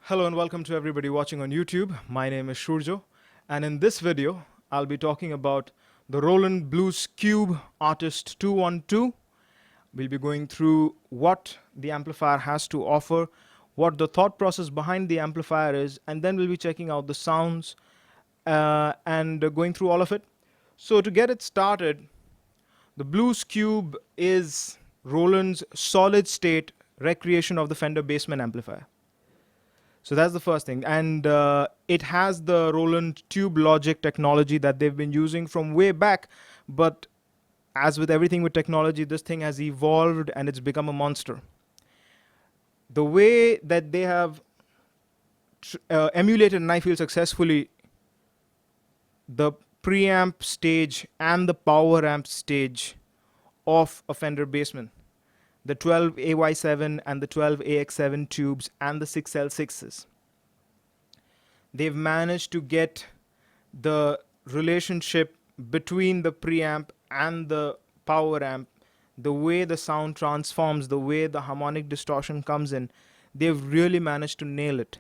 Hello and welcome to everybody watching on YouTube. My name is Surjo, and in this video, I'll be talking about the Roland Blues Cube Artist 212. We'll be going through what the amplifier has to offer, what the thought process behind the amplifier is, and then we'll be checking out the sounds and going through all of it. So to get it started, the Blues Cube is Roland's solid-state recreation of the Fender Bassman amplifier. So that's the first thing, and it has the Roland Tube Logic technology that they've been using from way back, but as with everything with technology, this thing has evolved and it's become a monster. The way that they have emulated, and I feel successfully, the preamp stage and the power amp stage of a Fender Bassman, the 12 AY7 and the 12 AX7 tubes and the 6L6s. They've managed to get the relationship between the preamp and the power amp, the way the sound transforms, the way the harmonic distortion comes in. They've really managed to nail it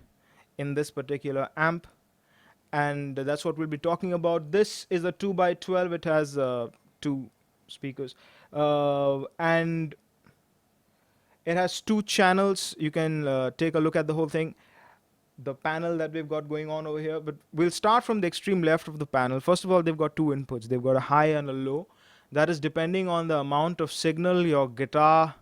in this particular amp, and that's what we'll be talking about. This is a 2x12. It has two speakers and it has two channels. You can take a look at the whole thing, the panel that we've got going on over here. But we'll start from the extreme left of the panel. First of all, they've got two inputs. They've got a high and a low. That is depending on the amount of signal your guitar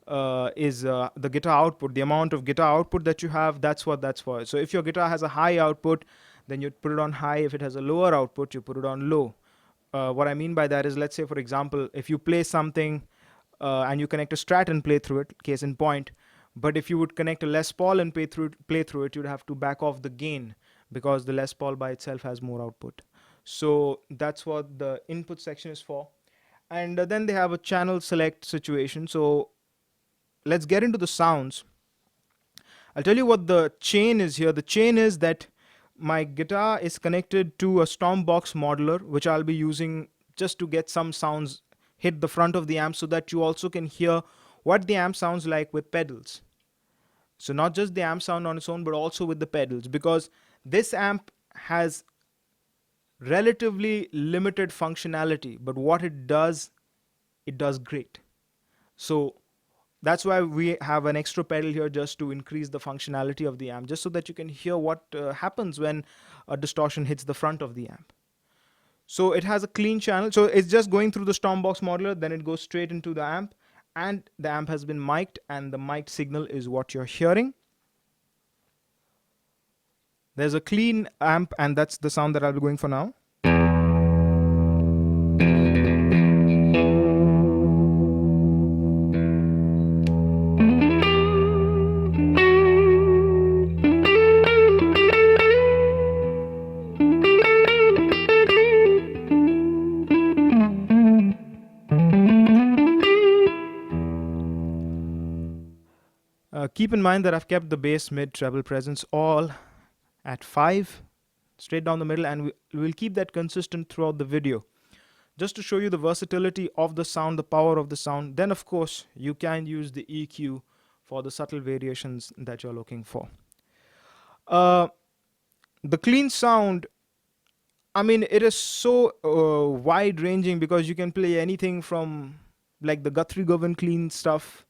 the guitar output, the amount of guitar output that you have, that's what that's for. So if your guitar has a high output, then you put it on high. If it has a lower output, you put it on low. What I mean by that is, let's say, for example, if you play something and you connect a Strat and play through it, case in point. But if you would connect a Les Paul and play through it, you'd have to back off the gain because the Les Paul by itself has more output. So that's what the input section is for. And then they have a channel select situation. So let's get into the sounds. I'll tell you what the chain is here. The chain is that my guitar is connected to a Stompbox modular, which I'll be using just to get some sounds hit the front of the amp so that you also can hear what the amp sounds like with pedals. So not just the amp sound on its own, but also with the pedals, because this amp has relatively limited functionality, but what it does great. So that's why we have an extra pedal here, just to increase the functionality of the amp, just so that you can hear what happens when a distortion hits the front of the amp. So it has a clean channel. So it's just going through the Stompbox modular, then it goes straight into the amp, and the amp has been mic'd, and the mic'd signal is what you're hearing. There's a clean amp, and that's the sound that I'll be going for now. Keep in mind that I've kept the bass, mid, treble presence all at 5, straight down the middle, and we'll keep that consistent throughout the video, just to show you the versatility of the sound, the power of the sound. Then, of course, you can use the EQ for the subtle variations that you're looking for. The clean sound, I mean, it is so wide-ranging, because you can play anything from like the Guthrie Govan clean stuff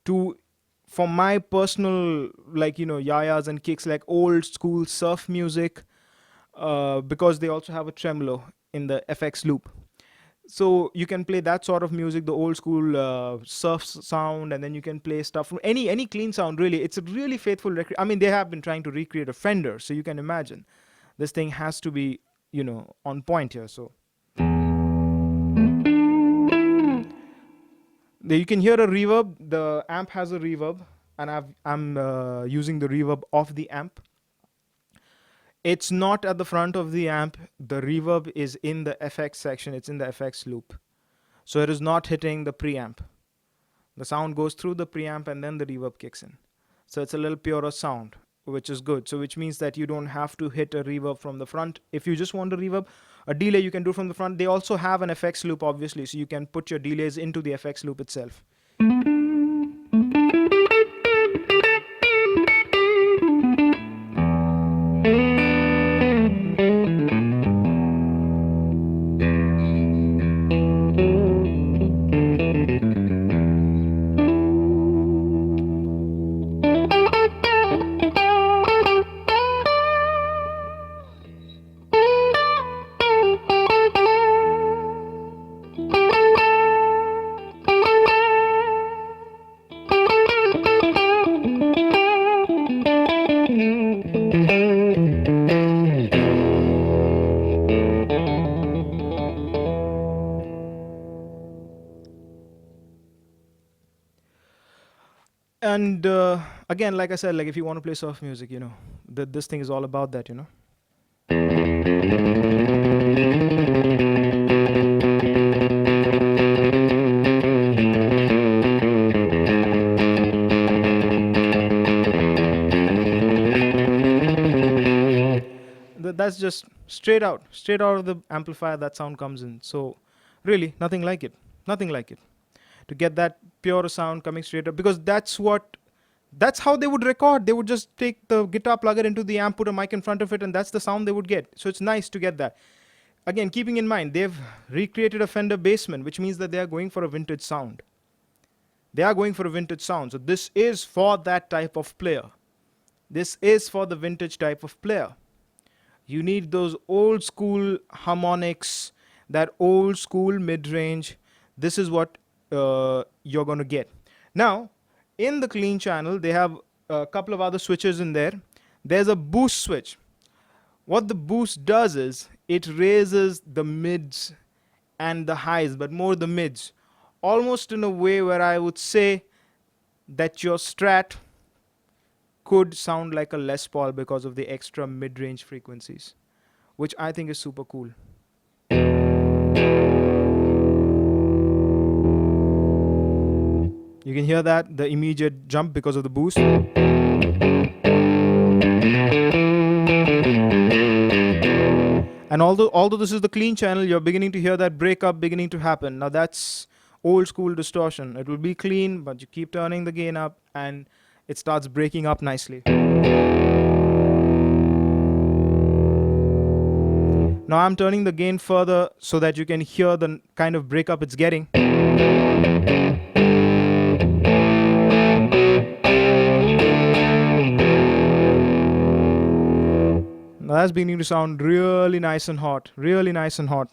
to, for my personal, like, yayas and kicks, like old school surf music, because they also have a tremolo in the FX loop. So you can play that sort of music, the old school surf sound, and then you can play stuff from any clean sound, really. It's a really faithful record. I mean, they have been trying to recreate a Fender, so you can imagine this thing has to be, on point here. So you can hear a reverb. The amp has a reverb, and I'm using the reverb of the amp. It's not at the front of the amp. The reverb is in the FX section. It's in the FX loop. So it is not hitting the preamp. The sound goes through the preamp, and then the reverb kicks in. So it's a little purer sound, which is good. So which means that you don't have to hit a reverb from the front. If you just want a reverb, a delay you can do from the front. They also have an FX loop, obviously, so you can put your delays into the FX loop itself. again, like I said, like if you want to play soft music, you know, this thing is all about that, you know. That's just straight out of the amplifier that sound comes in. So really nothing like it, nothing like it, to get that pure sound coming straight up, because that's how they would record. They would just take the guitar, plug it into the amp, put a mic in front of it, and that's the sound they would get. So it's nice to get that. Again, keeping in mind they've recreated a Fender Bassman, which means that they are going for a vintage sound. They are going for a vintage sound. So this is for that type of player. This is for the vintage type of player. You need those old school harmonics, that old school mid-range. This is what you're going to get. Now, in the clean channel, they have a couple of other switches in there. There's a boost switch. What the boost does is it raises the mids and the highs, but more the mids, almost in a way where I would say that your Strat could sound like a Les Paul because of the extra mid-range frequencies, which I think is super cool. You can hear that, the immediate jump because of the boost. And although this is the clean channel, you're beginning to hear that breakup beginning to happen. Now that's old school distortion. It will be clean, but you keep turning the gain up and it starts breaking up nicely. Now I'm turning the gain further so that you can hear the kind of breakup it's getting. Now that's beginning to sound really nice and hot, really nice and hot.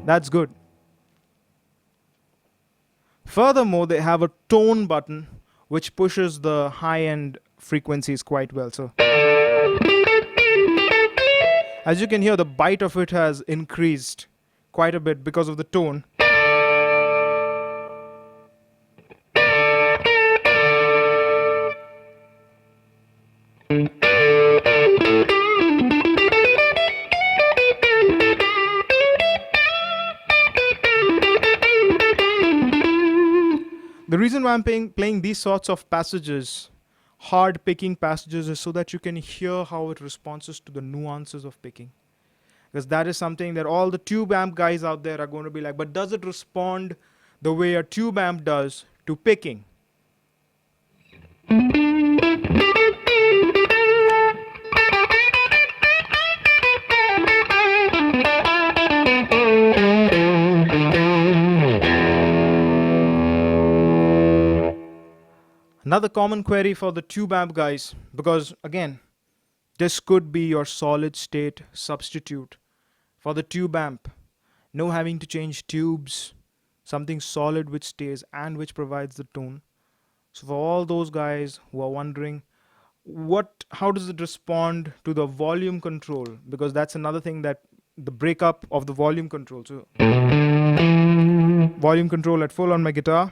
That's good. Furthermore, they have a tone button which pushes the high-end frequencies quite well. So as you can hear, the bite of it has increased quite a bit because of the tone. The reason why I'm playing these sorts of passages, hard picking passages, is so that you can hear how it responds to the nuances of picking. Because that is something that all the tube amp guys out there are going to be like, but does it respond the way a tube amp does to picking? Another common query for the tube amp guys, because again, this could be your solid state substitute for the tube amp. No having to change tubes, something solid which stays and which provides the tone. So for all those guys who are wondering, how does it respond to the volume control? Because that's another thing, that the breakup of the volume control. So volume control at full on my guitar.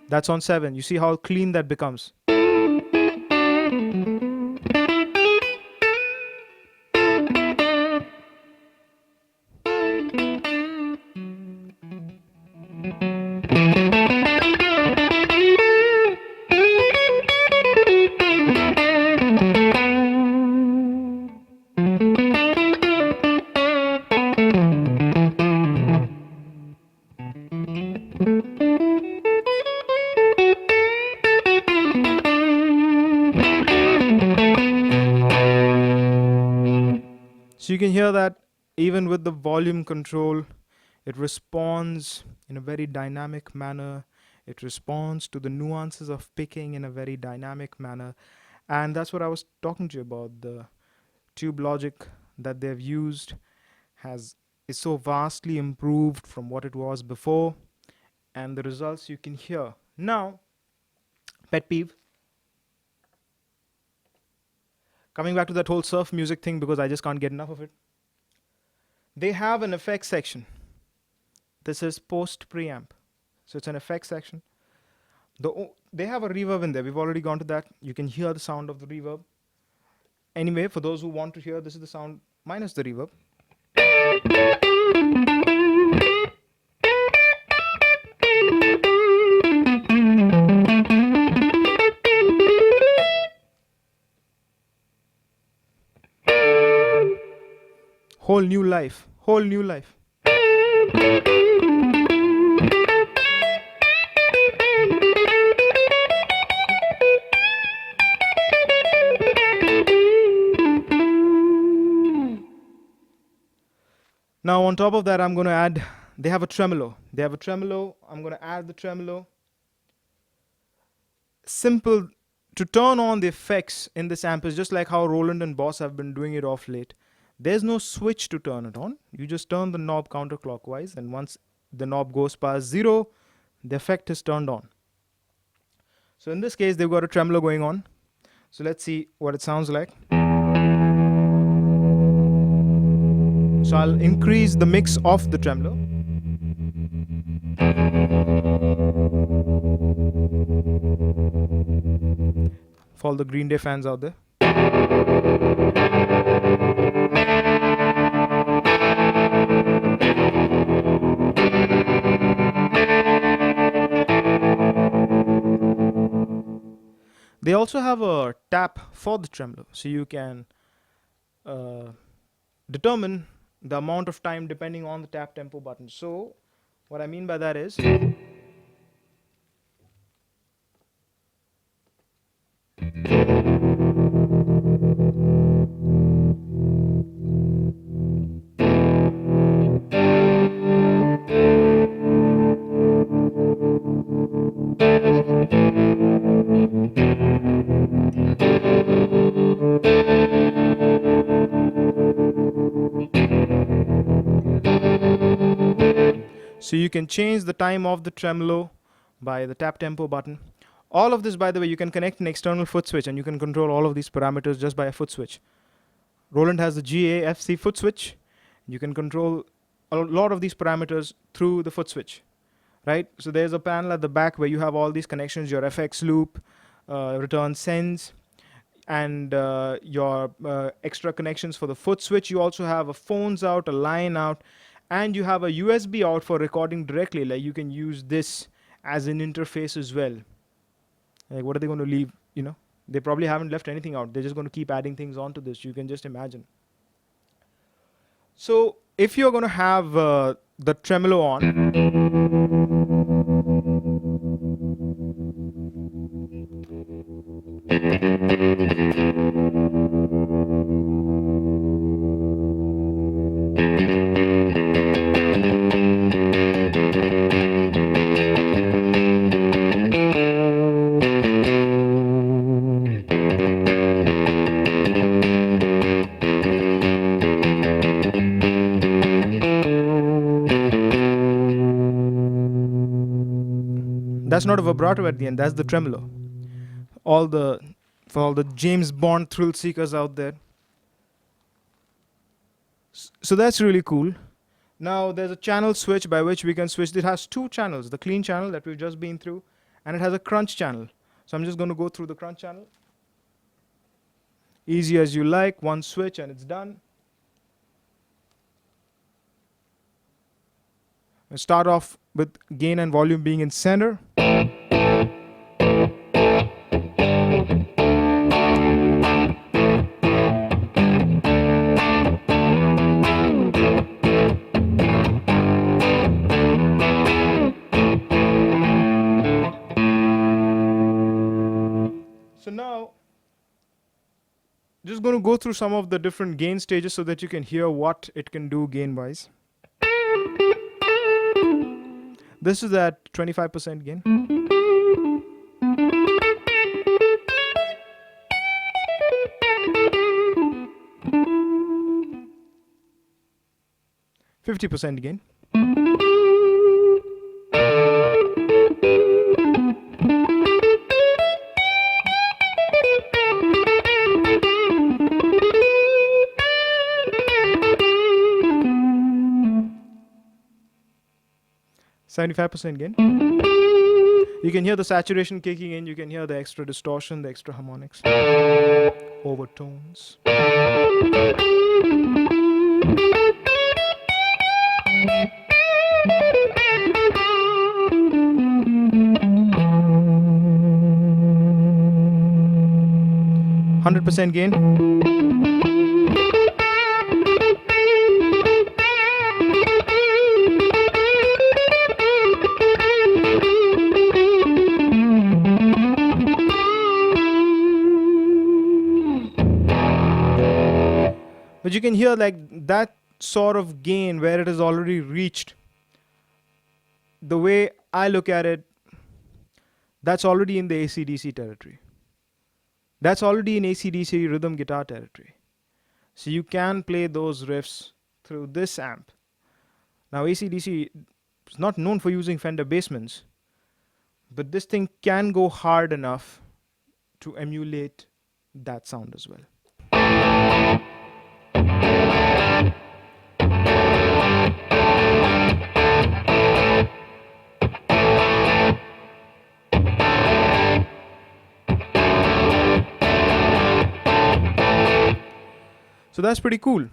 That's on 7. You see how clean that becomes. So you can hear that even with the volume control, it responds in a very dynamic manner. It responds to the nuances of picking in a very dynamic manner. And that's what I was talking to you about. The tube logic that they've used is so vastly improved from what it was before. And the results you can hear. Now, pet peeve. Coming back to that whole surf music thing because I just can't get enough of it. They have an effects section. This is post preamp. So it's an effects section. They have a reverb in there. We've already gone to that. You can hear the sound of the reverb. Anyway, for those who want to hear, this is the sound minus the reverb. Whole new life. Whole new life. Now on top of that, I'm going to add, they have a tremolo. They have a tremolo. I'm going to add the tremolo. Simple to turn on the effects in this amp is just like how Roland and Boss have been doing it off late. There's no switch to turn it on. You just turn the knob counterclockwise, and once the knob goes past 0, the effect is turned on. So in this case, they've got a tremolo going on. So let's see what it sounds like. So I'll increase the mix of the tremolo. For all the Green Day fans out there. They also have a tap for the tremolo, so you can determine the amount of time depending on the tap tempo button. So what I mean by that is, so you can change the time of the tremolo by the tap tempo button. All of this, by the way, you can connect an external foot switch, and you can control all of these parameters just by a foot switch. Roland has the GAFC foot switch. You can control a lot of these parameters through the foot switch, right? So there's a panel at the back where you have all these connections, your FX loop, return sends, and your extra connections for the foot switch. You also have a phones out, a line out, and you have a USB out for recording directly. Like you can use this as an interface as well. Like what are they going to leave? You know, they probably haven't left anything out. They're just going to keep adding things onto this. You can just imagine. So if you're going to have the tremolo on, that's not a vibrato at the end, that's the tremolo. For all the James Bond thrill seekers out there. So that's really cool. Now there's a channel switch by which we can switch. It has two channels, the clean channel that we've just been through, and it has a crunch channel. So I'm just going to go through the crunch channel. Easy as you like, one switch and it's done. We'll start off with gain and volume being in center. So now, just going to go through some of the different gain stages so that you can hear what it can do gain-wise. This is at 25% gain. %50 gain. 75% gain. You can hear the saturation kicking in, you can hear the extra distortion, the extra harmonics, overtones. %100% gain. But you can hear like that sort of gain where it is already reached. The way I look at it, that's already in the AC/DC territory. That's already in AC/DC rhythm guitar territory. So you can play those riffs through this amp. Now AC/DC is not known for using Fender Bassmans, but this thing can go hard enough to emulate that sound as well. So that's pretty cool.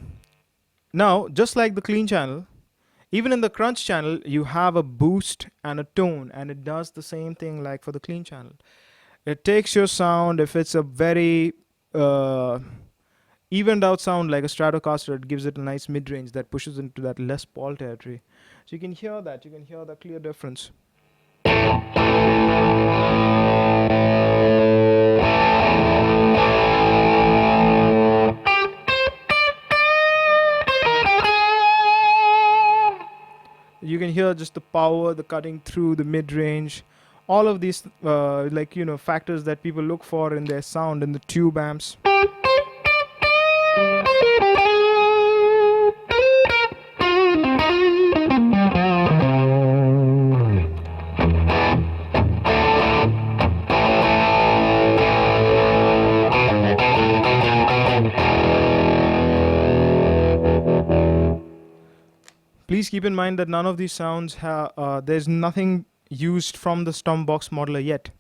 Now, just like the clean channel, even in the crunch channel, you have a boost and a tone, and it does the same thing like for the clean channel. It takes your sound, if it's a very evened out sound like a Stratocaster, it gives it a nice mid-range that pushes into that Les Paul territory. So you can hear that, you can hear the clear difference. You can hear just the power, the cutting through, the mid-range, all of these factors that people look for in their sound in the tube amps. Please keep in mind that none of these sounds there's nothing used from the Stormbox modeler yet.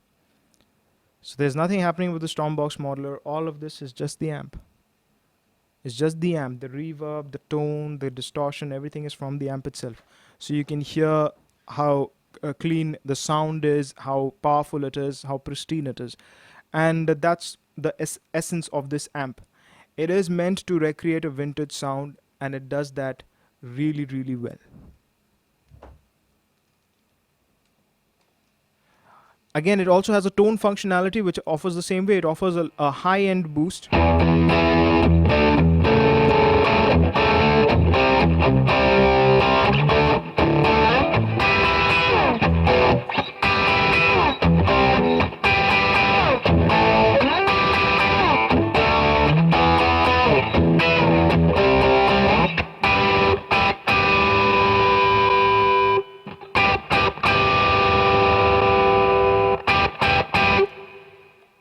So there's nothing happening with the Stormbox modeler. All of this is just the amp. It's just the amp. The reverb, the tone, the distortion, everything is from the amp itself. So you can hear how clean the sound is, how powerful it is, how pristine it is. And that's the essence of this amp. It is meant to recreate a vintage sound, and it does that really, really well. Again, it also has a tone functionality which offers the same way. It offers a high-end boost.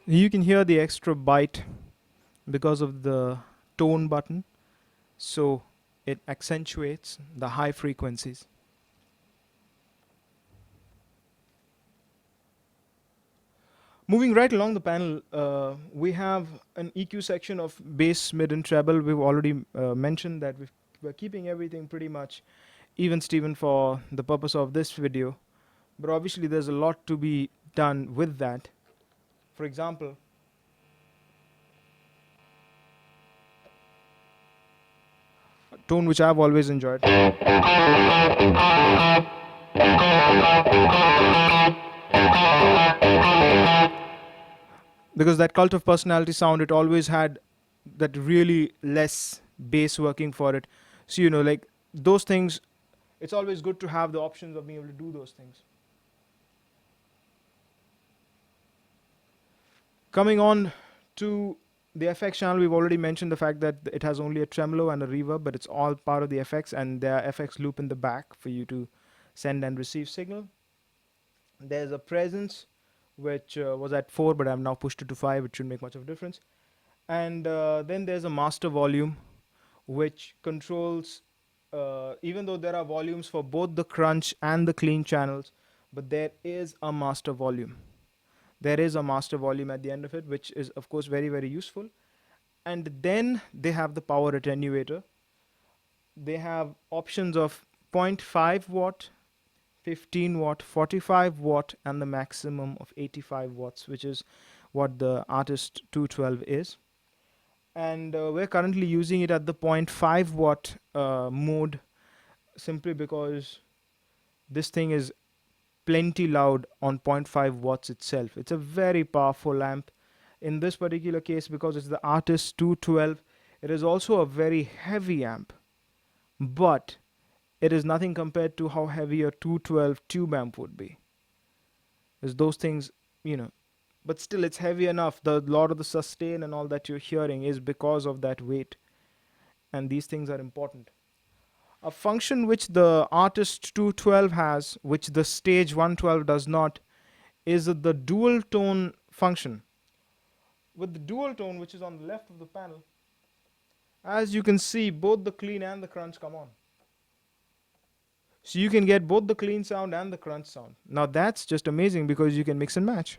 You can hear the extra bite because of the tone button, so it accentuates the high frequencies. Moving right along the panel, we have an EQ section of bass, mid, and treble. We've already mentioned that we're keeping everything pretty much even-steven for the purpose of this video, but obviously there's a lot to be done with that. For example, a tone which I've always enjoyed. Because that cult of personality sound, it always had that really less bass working for it. So, you know, like those things, it's always good to have the options of being able to do those things. Coming on to the FX channel, we've already mentioned the fact that it has only a tremolo and a reverb, but it's all part of the FX, and there are FX loop in the back for you to send and receive signal. There's a presence, which was at 4, but I've now pushed it to 5. It shouldn't make much of a difference. And then there's a master volume, which controls even though there are volumes for both the crunch and the clean channels, but there is a master volume. There is a master volume at the end of it, which is of course very, very useful. And then they have the power attenuator. They have options of 0.5 watt, 15 watt, 45 watt, and the maximum of 85 watts, which is what the Artist 212 is. And we're currently using it at the 0.5 watt mode, simply because this thing is plenty loud on 0.5 watts itself. It's a very powerful amp. In this particular case, because it's the Artist 212, it is also a very heavy amp, but it is nothing compared to how heavy a 212 tube amp would be. Because those things, but still it's heavy enough. The lot of the sustain and all that you're hearing is because of that weight, and these things are important. A function which the Artist 212 has, which the Stage 112 does not, is the dual tone function. With the dual tone, which is on the left of the panel, as you can see, both the clean and the crunch come on. So you can get both the clean sound and the crunch sound. Now that's just amazing because you can mix and match.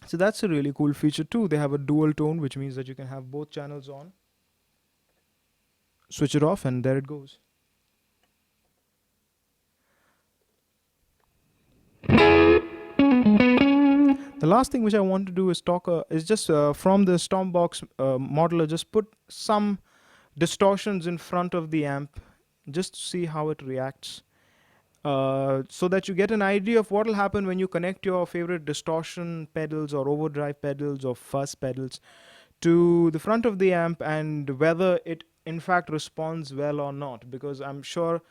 So that's a really cool feature too. They have a dual tone, which means that you can have both channels on, switch it off, and there it goes. The last thing which I want to do is talk is just from the Stompbox modeler, just put some distortions in front of the amp just to see how it reacts. So that you get an idea of what will happen when you connect your favorite distortion pedals or overdrive pedals or fuzz pedals to the front of the amp, and whether it in fact responds well or not. Because I'm sure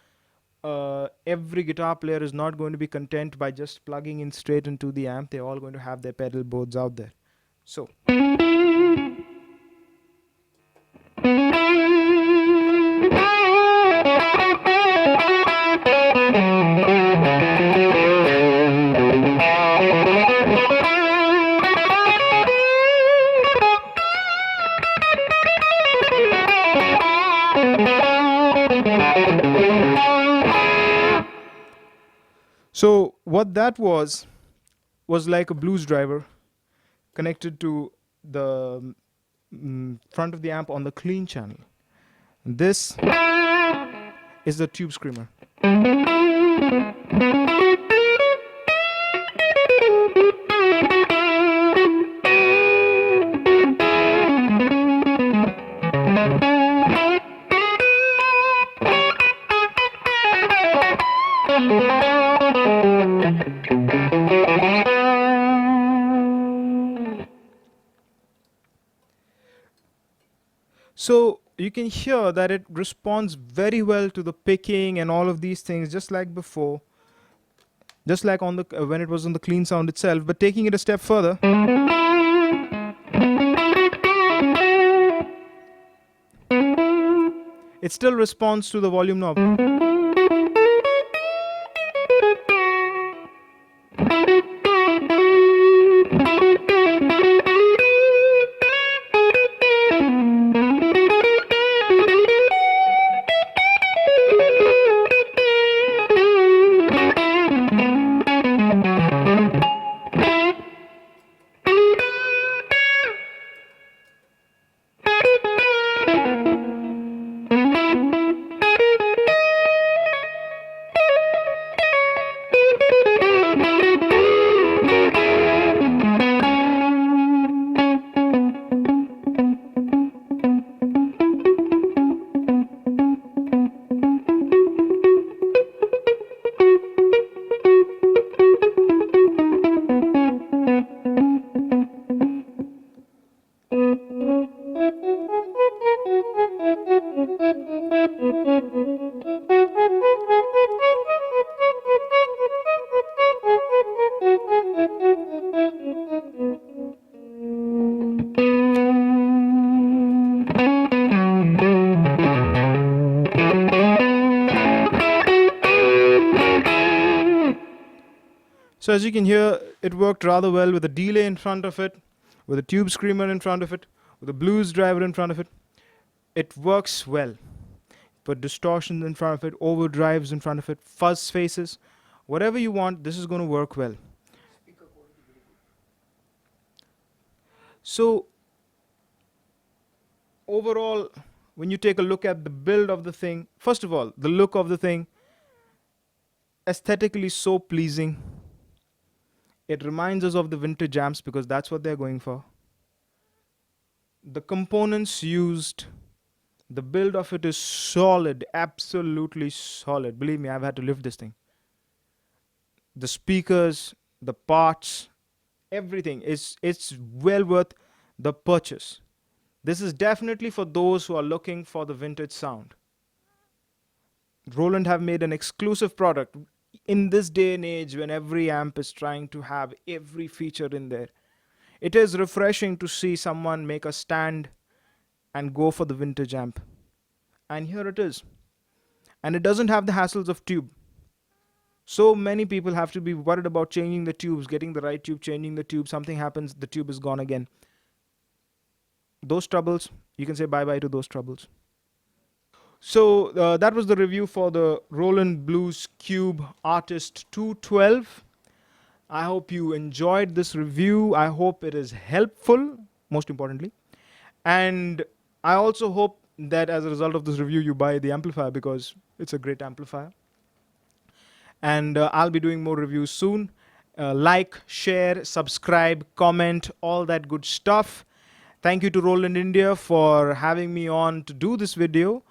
every guitar player is not going to be content by just plugging in straight into the amp. They're all going to have their pedal boards out there. So So what that was like a blues driver connected to the front of the amp on the clean channel. And this is the tube screamer. So you can hear that it responds very well to the picking and all of these things, just like before, just like on the when it was on the clean sound itself. But taking it a step further, it still responds to the volume knob. So as you can hear, it worked rather well with a delay in front of it, with a tube screamer in front of it, with a blues driver in front of it. It works well. Put distortions in front of it, overdrives in front of it, fuzz faces, whatever you want, this is going to work well. So overall, when you take a look at the build of the thing, first of all, the look of the thing, aesthetically so pleasing. It reminds us of the vintage amps because that's what they're going for. The components used, the build of it is solid, absolutely solid. Believe me, I've had to lift this thing. The speakers, the parts, everything is, it's well worth the purchase. This is definitely for those who are looking for the vintage sound. Roland have made an exclusive product in this day and age when every amp is trying to have every feature in there. It is refreshing to see someone make a stand and go for the vintage amp. And here it is. And it doesn't have the hassles of tube. So many people have to be worried about changing the tubes, getting the right tube, changing the tube. Something happens, the tube is gone again. Those troubles, you can say bye-bye to those troubles. So that was the review for the Roland Blues Cube Artist 212. I hope you enjoyed this review. I hope it is helpful, most importantly. And I also hope that as a result of this review, you buy the amplifier because it's a great amplifier. And I'll be doing more reviews soon. Like, share, subscribe, comment, all that good stuff. Thank you to Roland India for having me on to do this video.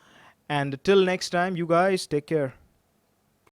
And till next time, you guys take care.